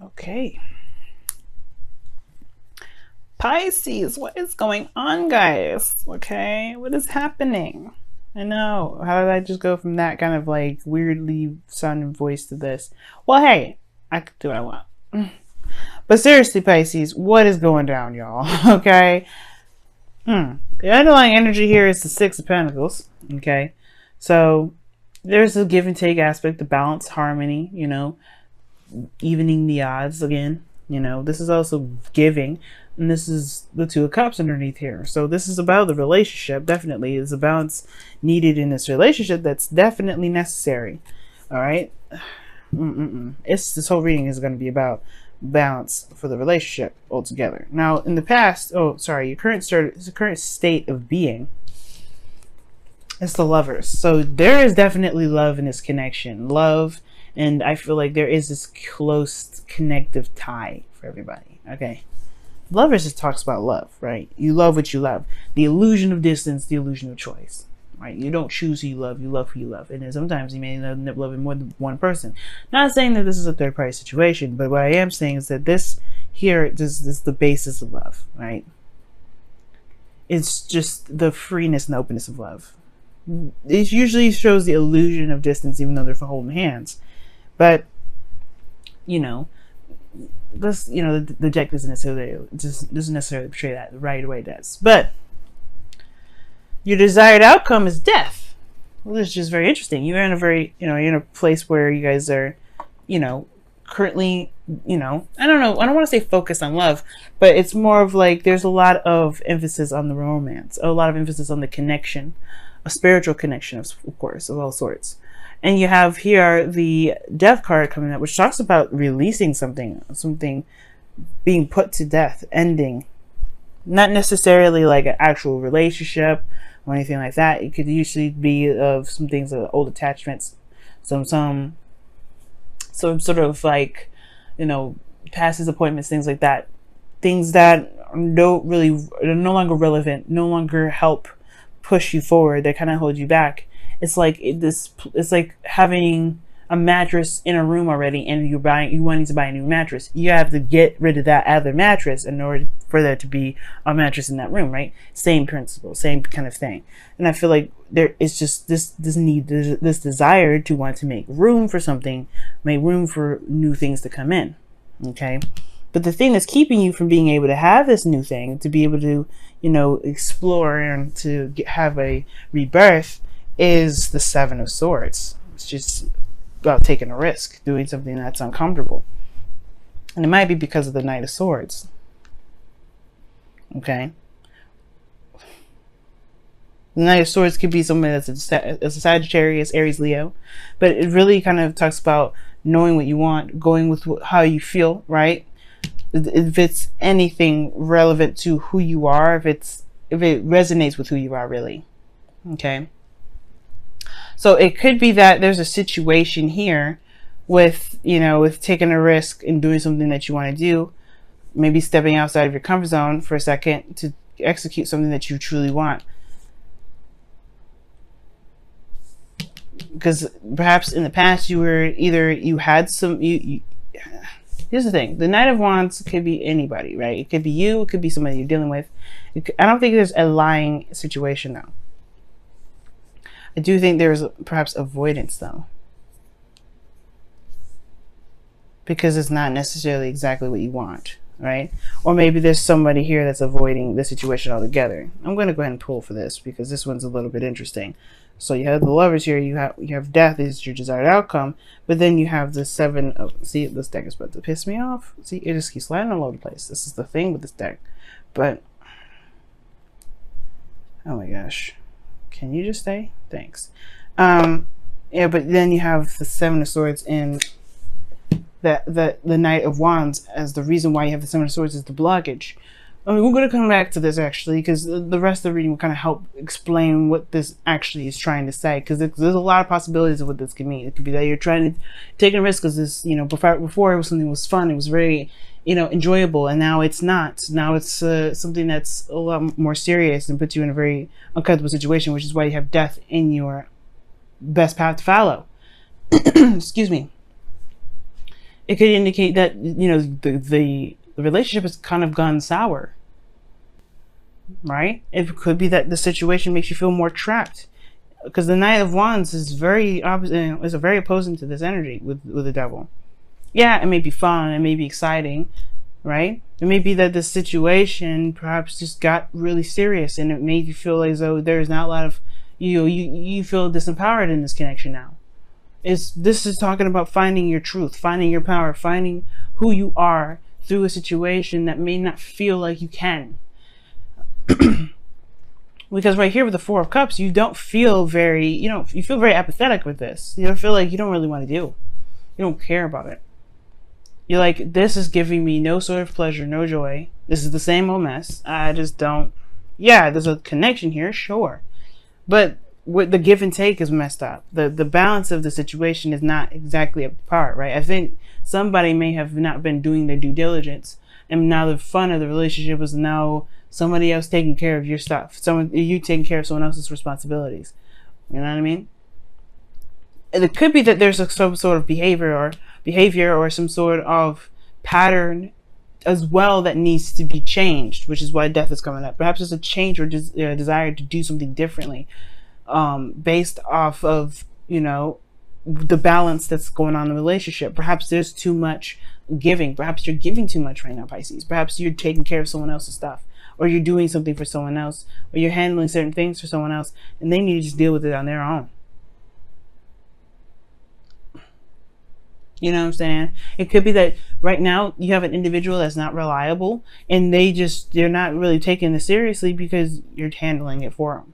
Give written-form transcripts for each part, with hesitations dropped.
Okay. Pisces, what is going on, guys? Okay, what is happening? I know. How did I just go from that kind of like weirdly sounding voice to this? Well, hey, I can do what I want. But seriously, Pisces, what is going down, y'all? Okay. The underlying energy here is the Six of Pentacles. Okay. So there's a give and take aspect, the balance, harmony, evening the odds again. This is also giving, and this is the Two of Cups underneath here. So this is about the relationship. Definitely is a balance needed in this relationship that's definitely necessary. All right. This whole reading is going to be about balance for the relationship altogether. Now, in the past, your current state of being is the Lovers. So there is definitely love in this connection. Love. And I feel like there is this close connective tie for everybody. Okay. Lovers just talks about love, right? You love what you love. The illusion of distance, the illusion of choice, right? You don't choose who you love who you love. And then sometimes you may end up loving more than one person. Not saying that this is a third party situation, but what I am saying is that this is the basis of love, right? It's just the freeness and openness of love. It usually shows the illusion of distance, even though they're holding hands. But, the deck doesn't necessarily portray that right away. It does. But your desired outcome is death. Well, this is just very interesting. You're in a you're in a place where you guys are, currently, I don't know. I don't want to say focused on love, but it's more of like there's a lot of emphasis on the romance, a lot of emphasis on the connection, a spiritual connection, of course, of all sorts. And you have here the Death card coming up, which talks about releasing something being put to death, ending. Not necessarily like an actual relationship or anything like that. It could usually be of some things, old attachments, some sort of like, past disappointments, things like that. Things that are no longer relevant, no longer help push you forward. They kind of hold you back. It's like it's like having a mattress in a room already, and you wanting to buy a new mattress. You have to get rid of that other mattress in order for there to be a mattress in that room, right? Same principle, same kind of thing. And I feel like there is just this desire to want to make room for something, make room for new things to come in. Okay. But the thing that's keeping you from being able to have this new thing, to be able to, explore and to have a rebirth, is the Seven of Swords. It's just about taking a risk, doing something that's uncomfortable. And it might be because of the Knight of Swords. Okay. The Knight of Swords could be somebody that's a Sagittarius, Aries, Leo. But it really kind of talks about knowing what you want, going with how you feel, right? If it's anything relevant to who you are, if it resonates with who you are, really. Okay. So it could be that there's a situation here with taking a risk and doing something that you want to do, maybe stepping outside of your comfort zone for a second to execute something that you truly want. Because perhaps in the past here's the thing. The Knight of Wands could be anybody, right? It could be you. It could be somebody you're dealing with. I don't think there's a lying situation, though. I do think there's perhaps avoidance, though. Because it's not necessarily exactly what you want, right? Or maybe there's somebody here that's avoiding the situation altogether. I'm going to go ahead and pull for this because this one's a little bit interesting. So you have the Lovers here. You have death is your desired outcome. But then you have the Seven of... See, this deck is about to piss me off. See, it just keeps sliding all over the place. This is the thing with this deck. But... oh my gosh. Can you just stay? Thanks. Yeah, but then you have the Seven of Swords and the Knight of Wands as the reason why you have the Seven of Swords is the blockage. I mean, we're going to come back to this actually, because the rest of the reading will kind of help explain what this actually is trying to say, because there's a lot of possibilities of what this could mean. It could be that you're trying to take a risk because this, before it was something that was fun, it was very, enjoyable, and now it's not. Now it's something that's a lot more serious and puts you in a very uncomfortable situation, which is why you have death in your best path to follow. Excuse me. It could indicate that, you know, the relationship has kind of gone sour, right? It could be that the situation makes you feel more trapped, because the Knight of Wands is very opposite, is very opposing to this energy with the devil. Yeah, it may be fun, it may be exciting, right? It may be that the situation perhaps just got really serious, and it made you feel as though there's not a lot of, you feel disempowered in this connection now. This is talking about finding your truth, finding your power, finding who you are through a situation that may not feel like you can. Because right here with the Four of Cups, you don't feel very, you feel very apathetic with this. You don't feel like you don't really want to do. You don't care about it. You're like, this is giving me no sort of pleasure, no joy. This is the same old mess. I just don't. Yeah, there's a connection here, sure. But with the give and take is messed up. The balance of the situation is not exactly up to par, right? I think somebody may have not been doing their due diligence, and now the fun of the relationship is now somebody else taking care of your stuff. You taking care of someone else's responsibilities. You know what I mean? And it could be that there's some sort of behavior or some sort of pattern as well that needs to be changed, which is why death is coming up. Perhaps it's a change or a desire to do something differently, based off of, the balance that's going on in the relationship. Perhaps there's too much giving. Perhaps you're giving too much right now, Pisces. Perhaps you're taking care of someone else's stuff, or you're doing something for someone else, or you're handling certain things for someone else, and they need to just deal with it on their own. You know what I'm saying? It could be that right now you have an individual that's not reliable, and they're not really taking this seriously because you're handling it for them.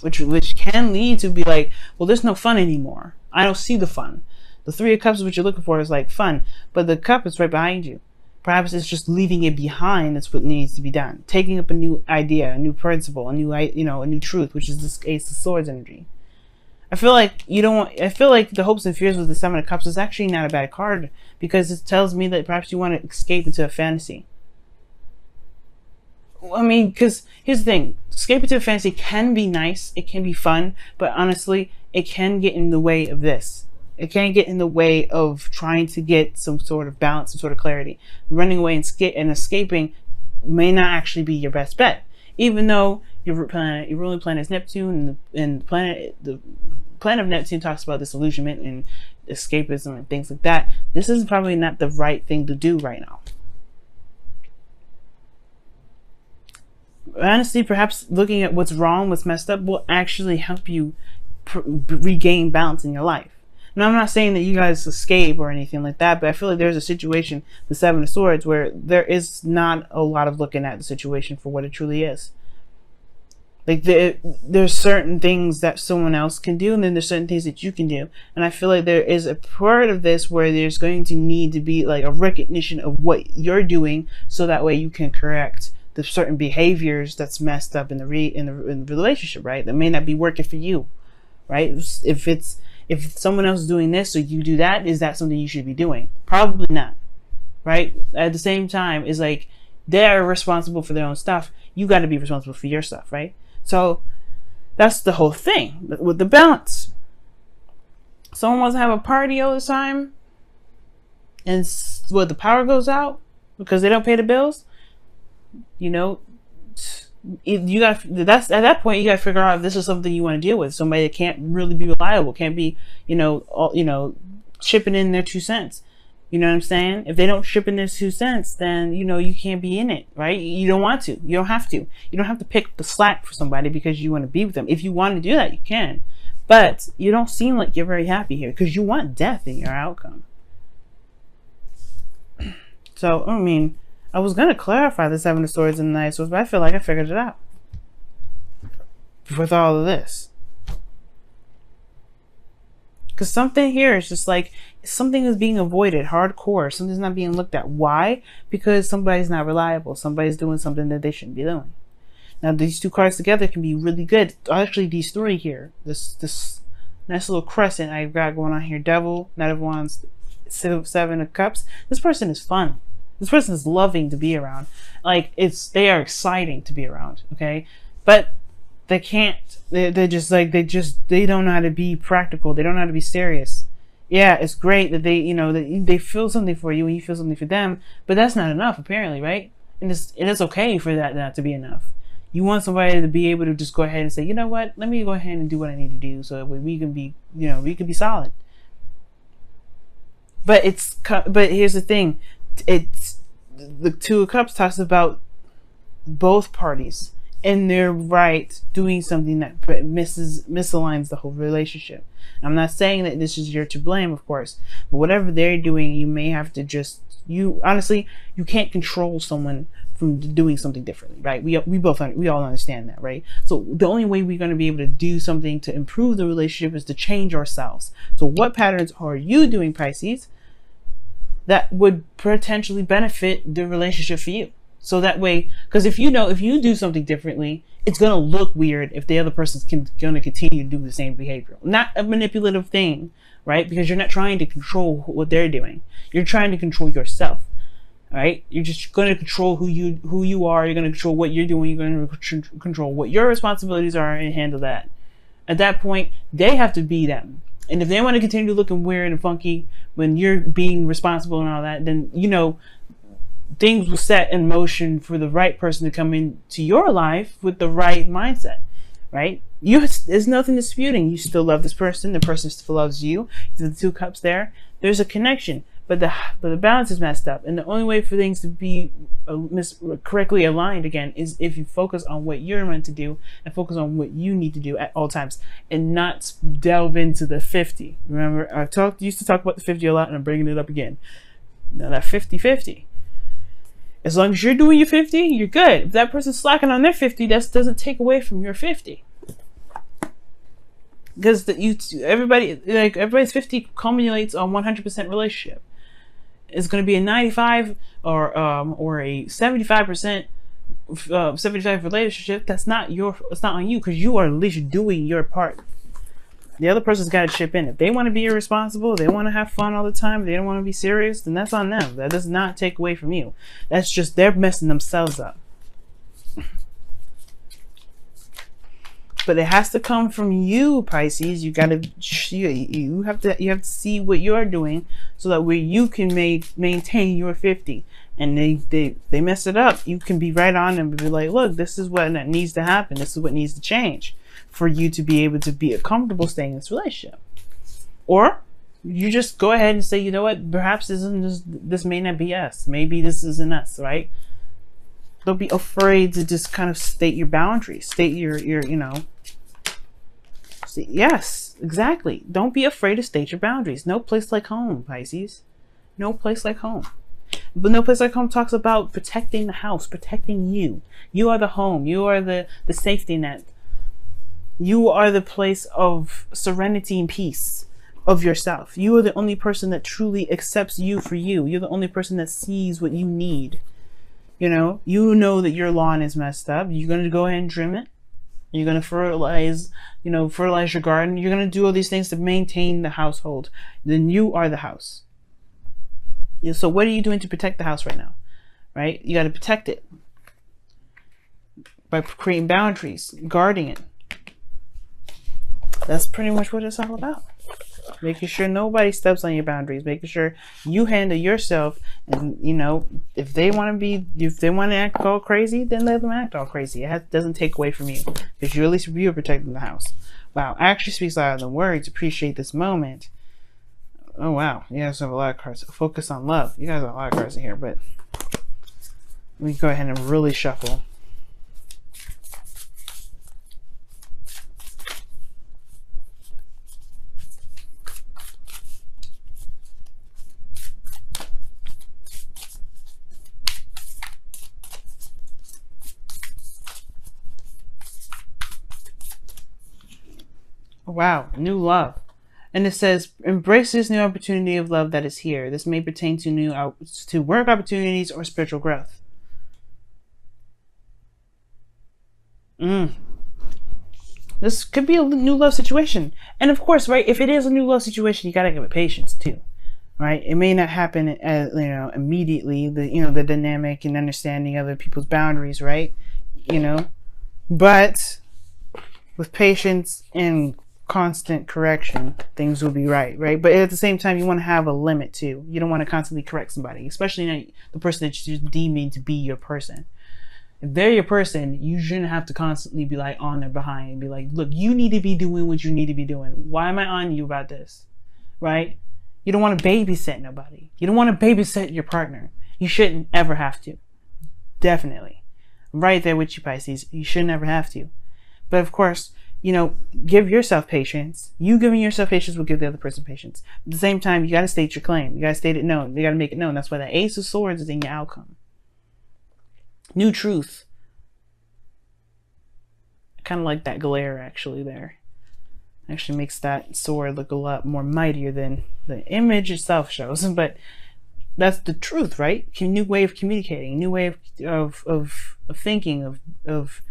Which can lead to be like, well, there's no fun anymore. I don't see the fun. The Three of Cups, what you're looking for, is like fun, but the cup is right behind you. Perhaps it's just leaving it behind. That's what needs to be done. Taking up a new idea, a new principle, a new truth, which is this Ace of Swords energy. I feel like the hopes and fears with the Seven of Cups is actually not a bad card, because it tells me that perhaps you want to escape into a fantasy. I mean, because here's the thing. Escape into a fantasy can be nice. It can be fun. But honestly, it can get in the way of this. It can get in the way of trying to get some sort of balance, some sort of clarity. Running away and escaping may not actually be your best bet. Even though your ruling planet is Neptune, and the planet of Neptune talks about disillusionment and escapism and things like that, this is probably not the right thing to do right now. Honestly, perhaps looking at what's wrong, what's messed up, will actually help you regain balance in your life. Now, I'm not saying that you guys escape or anything like that, but I feel like there's a situation, the Seven of Swords, where there is not a lot of looking at the situation for what it truly is. Like, there's certain things that someone else can do, and then there's certain things that you can do. And I feel like there is a part of this where there's going to need to be like a recognition of what you're doing, so that way you can correct the certain behaviors that's messed up in the relationship, right? That may not be working for you, right? If someone else is doing this, so you do that, is that something you should be doing? Probably not, right? At the same time, it's like they're responsible for their own stuff. You got to be responsible for your stuff, right? So that's the whole thing with the balance. Someone wants to have a party all the time, and the power goes out because they don't pay the bills. That's at that point you got to figure out if this is something you want to deal with. Somebody that can't really be reliable, can't be, chipping in their 2 cents. You know what I'm saying? If they don't chip in their 2 cents, then you can't be in it, right? You don't want to. You don't have to. You don't have to pick the slack for somebody because you want to be with them. If you want to do that, you can. But you don't seem like you're very happy here because you want death in your outcome. So, I mean, I was going to clarify the Seven of Swords and the Knight of Swords, but I feel like I figured it out with all of this. Because something here is just like, something is being avoided, hardcore. Something's not being looked at. Why? Because somebody's not reliable. Somebody's doing something that they shouldn't be doing. Now, these two cards together can be really good. Actually, these three here, this nice little crescent I've got going on here. Devil, Knight of Wands, Seven of Cups. This person is fun. This person is loving to be around. Like, they are exciting to be around, okay? But they can't. They don't know how to be practical. They don't know how to be serious. Yeah, it's great that they, that they feel something for you and you feel something for them, but that's not enough, apparently, right? And it is okay for that not to be enough. You want somebody to be able to just go ahead and say, you know what, let me go ahead and do what I need to do so that we can be, we can be solid. But here's the thing, it's the Two of Cups talks about both parties in their right doing something that misaligns the whole relationship. I'm not saying that this is your to blame, of course, but whatever they're doing, you may have to you can't control someone from doing something differently, right? We all understand that, right? So the only way we're going to be able to do something to improve the relationship is to change ourselves. So what patterns are you doing, Pisces, that would potentially benefit the relationship for you? So that way, because if you do something differently, it's going to look weird if the other person's going to continue to do the same behavior. Not a manipulative thing, right? Because you're not trying to control what they're doing. You're trying to control yourself, right? You're just going to control who you are. You're going to control what you're doing. You're going to control what your responsibilities are and handle that. At that point, they have to be them. And if they want to continue looking weird and funky when you're being responsible and all that, then, things will set in motion for the right person to come into your life with the right mindset, right? There's nothing disputing. You still love this person. The person still loves you. The Two Cups there. There's a connection, but the balance is messed up. And the only way for things to be correctly aligned again is if you focus on what you're meant to do and focus on what you need to do at all times, and not delve into the 50. Remember, used to talk about the 50 a lot, and I'm bringing it up again. Now that 50-50. As long as you're doing your 50, you're good. If that person's slacking on their 50, that doesn't take away from your 50. Because everybody's 50 culminates on 100% relationship. It's going to be a 95 or a 75% 75 relationship. It's not on you, because you are at least doing your part. The other person's got to chip in. If they want to be irresponsible, they want to have fun all the time, they don't want to be serious, then that's on them. That does not take away from you. That's just they're messing themselves up. But it has to come from you, Pisces. You have to see what you're doing so that way you can maintain your 50. And they mess it up, you can be right on and be like, look, this is what needs to happen. This is what needs to change for you to be able to be comfortable staying in this relationship. Or you just go ahead and say, you know what, perhaps this may not be us. Maybe this isn't us, right? Don't be afraid to just kind of state your boundaries. State yes, exactly. Don't be afraid to state your boundaries. No place like home, Pisces. No place like home. But No Place Like Home talks about protecting the house, protecting you. You are the home. You are the safety net. You are the place of serenity and peace of yourself. You are the only person that truly accepts you for you. You're the only person that sees what you need. You know that your lawn is messed up. You're going to go ahead and trim it. You're going to fertilize your garden. You're going to do all these things to maintain the household. Then you are the house. So what are you doing to protect the house right now? Right? You got to protect it by creating boundaries, guarding it. That's pretty much what it's all about. Making sure nobody steps on your boundaries, making sure you handle yourself. And if they want to act all crazy, then let them act all crazy. It doesn't take away from you, because at least you're protecting the house. Wow, actually speaks louder than words. Appreciate this moment. Oh wow, you guys have a lot of cards. Focus on love. You guys have a lot of cards in here, but let me go ahead and really shuffle. Wow, new love. And it says, embrace this new opportunity of love that is here. This may pertain to work opportunities or spiritual growth. This could be a new love situation. And of course, right, if it is a new love situation, you got to give it patience too. Right? It may not happen immediately, the dynamic and understanding of other people's boundaries, right? But with patience and constant correction, things will be right? But at the same time, you want to have a limit too. You don't want to constantly correct somebody, especially the person that you're deeming to be your person. If they're your person, you shouldn't have to constantly be like on their behind and be like, look, you need to be doing what you need to be doing. Why am I on you about this? Right? You don't want to babysit nobody. You don't want to babysit your partner. You shouldn't ever have to. Definitely. I'm right there with you, Pisces. You shouldn't ever have to. But of course, you know, give yourself patience. You giving yourself patience will give the other person patience. At the same time, you got to state your claim. You got to state it known. You got to make it known. That's why the Ace of Swords is in your outcome. New truth. Kind of like that glare actually there. Actually makes that sword look a lot more mightier than the image itself shows. But that's the truth, right? New way of communicating, new way of thinking, of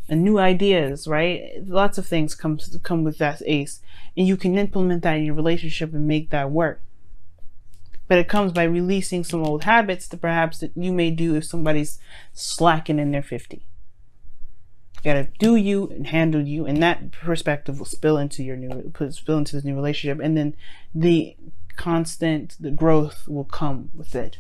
new ideas, right? Lots of things come with that ace. And you can implement that in your relationship and make that work. But it comes by releasing some old habits that perhaps that you may do if somebody's slacking in their 50. You gotta do you and handle you, and that perspective will spill into this new relationship, and then the growth will come with it.